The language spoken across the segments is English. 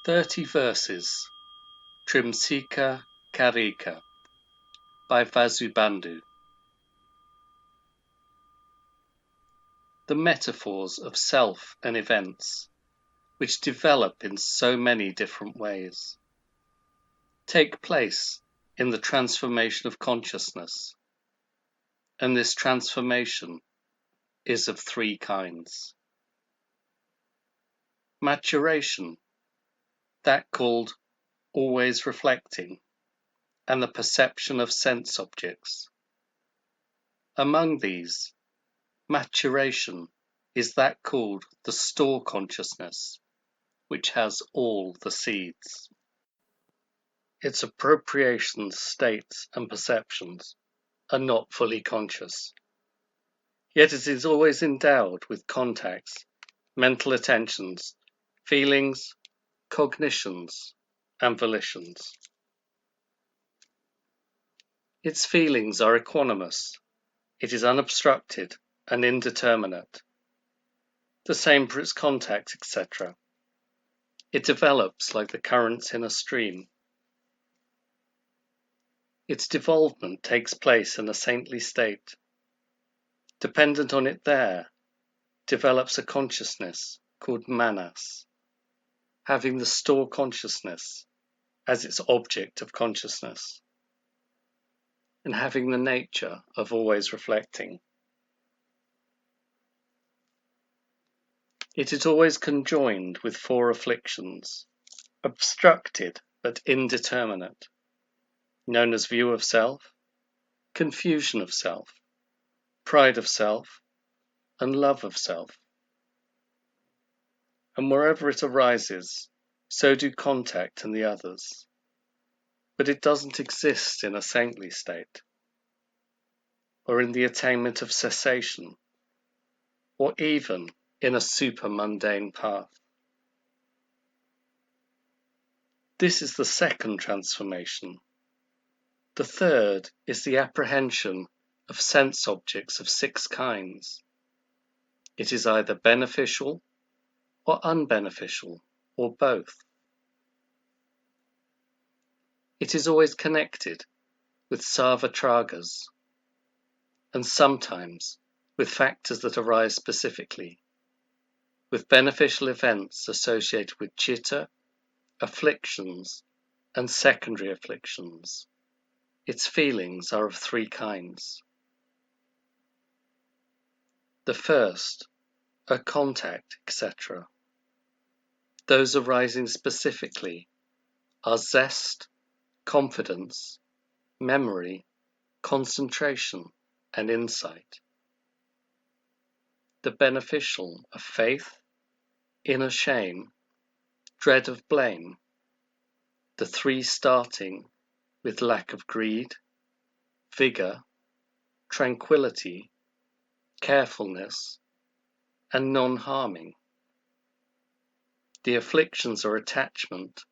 30 Verses, Trimsika Karika, by Vasubandhu. The metaphors of self and events, which develop in so many different ways, take place in the transformation of consciousness, and this transformation is of three kinds. Maturation, that called always reflecting, and the perception of sense objects. Among these, maturation is that called the store consciousness, which has all the seeds. Its appropriations, states, and perceptions are not fully conscious, yet it is always endowed with contacts, mental attentions, feelings, cognitions, and volitions. Its feelings are equanimous, it is unobstructed and indeterminate. The same for its contacts, etc. It develops like the currents in a stream. Its devolvement takes place in a saintly state. Dependent on it there, develops a consciousness called manas, having the store consciousness as its object of consciousness, and having the nature of always reflecting. It is always conjoined with four afflictions, obstructed but indeterminate, known as view of self, confusion of self, pride of self, and love of self. And wherever it arises, so do contact and the others. But it doesn't exist in a saintly state, or in the attainment of cessation, or even in a super-mundane path. This is the second transformation. The third is the apprehension of sense objects of six kinds. It is either beneficial or unbeneficial, or both. It is always connected with sarvatragas, and sometimes with factors that arise specifically, with beneficial events associated with chitta, afflictions, and secondary afflictions. Its feelings are of three kinds. The first are contact, etc. Those arising specifically are zest, confidence, memory, concentration, and insight. The beneficial are faith, inner shame, dread of blame, the three starting with lack of greed, vigour, tranquility, carefulness, and non-harming. The afflictions are attachment,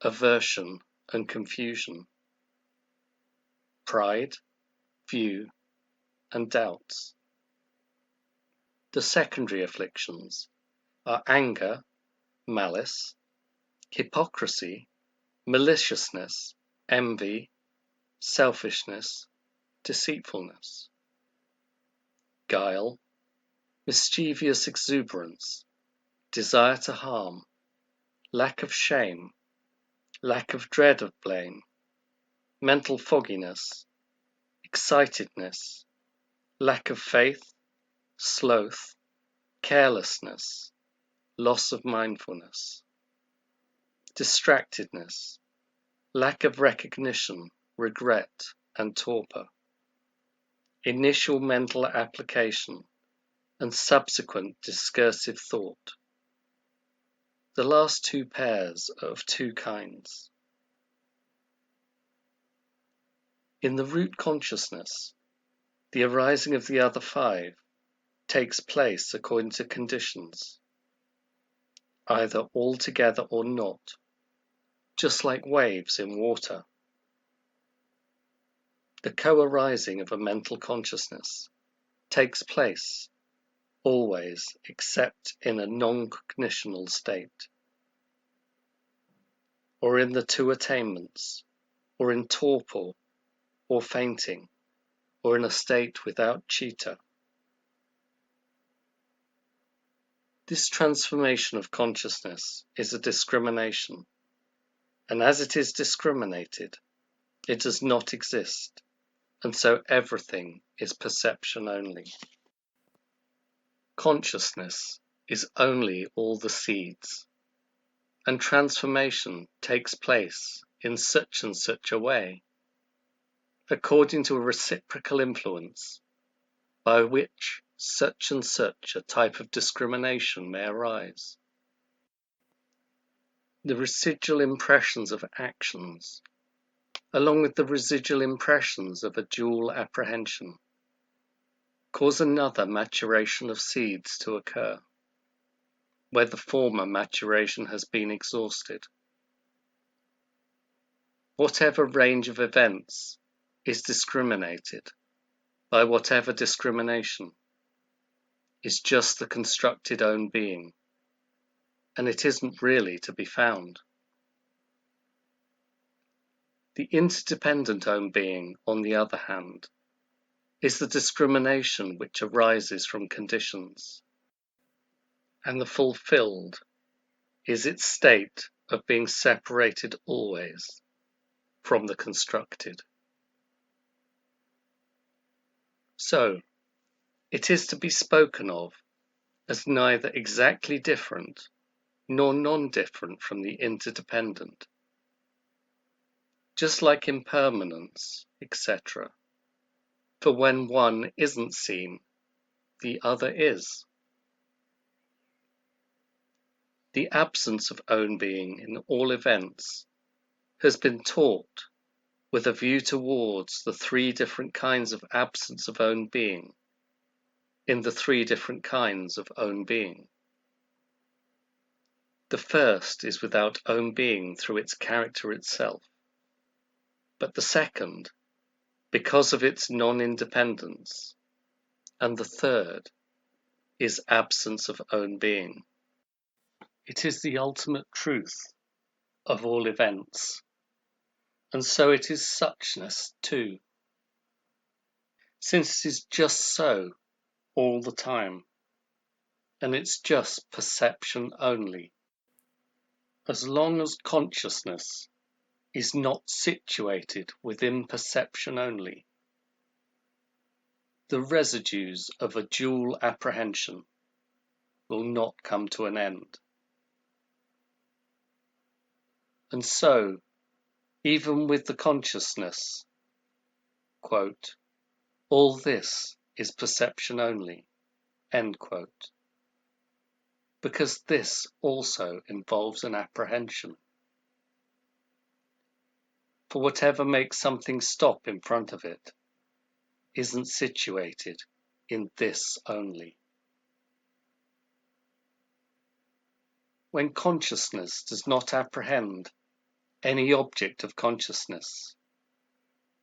aversion, and confusion, pride, view, and doubts. The secondary afflictions are anger, malice, hypocrisy, maliciousness, envy, selfishness, deceitfulness, guile, mischievous exuberance, desire to harm, lack of shame, lack of dread of blame, mental fogginess, excitedness, lack of faith, sloth, carelessness, loss of mindfulness, distractedness, lack of recognition, regret, and torpor, initial mental application, and subsequent discursive thought. The last two pairs are of two kinds. In the root consciousness, the arising of the other five takes place according to conditions, either all together or not, just like waves in water. The co-arising of a mental consciousness takes place always except in a non-cognitional state. or in the two attainments, or in torpor, or fainting, or in a state without citta. This transformation of consciousness is a discrimination, and as it is discriminated, it does not exist, and so everything is perception only. Consciousness is only all the seeds, and transformation takes place in such and such a way, according to a reciprocal influence, by which such and such a type of discrimination may arise. The residual impressions of actions, along with the residual impressions of a dual apprehension, cause another maturation of seeds to occur, where the former maturation has been exhausted. Whatever range of events is discriminated by whatever discrimination is just the constructed own being, and it isn't really to be found. The interdependent own being, on the other hand, is the discrimination which arises from conditions, and the fulfilled is its state of being separated always from the constructed. So, it is to be spoken of as neither exactly different nor non-different from the interdependent, just like impermanence, etc. For when one isn't seen, the other is. The absence of own being in all events has been taught with a view towards the three different kinds of absence of own being in the three different kinds of own being. The first is without own being through its character itself, but the second because of its non-independence, and the third is absence of own being. It is the ultimate truth of all events, and so it is suchness too, since it is just so all the time, and it's just perception only. As long as consciousness is not situated within perception only, the residues of a dual apprehension will not come to an end. And so, even with the consciousness, quote, all this is perception only, end quote, because this also involves an apprehension. For whatever makes something stop in front of it isn't situated in this only. When consciousness does not apprehend any object of consciousness,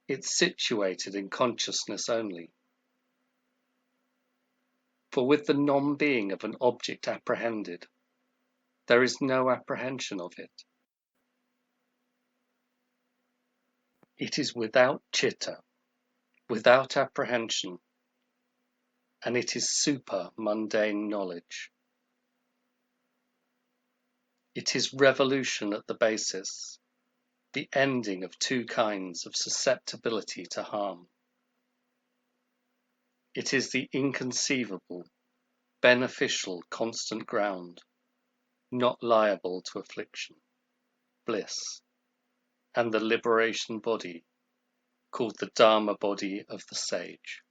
it's situated in consciousness only. For with the non-being of an object apprehended, there is no apprehension of it. It is without citta, without apprehension, and it is super-mundane knowledge. It is revolution at the basis, the ending of two kinds of susceptibility to harm. It is the inconceivable, beneficial constant ground, not liable to affliction, bliss, and the liberation body, called the Dharma body of the sage.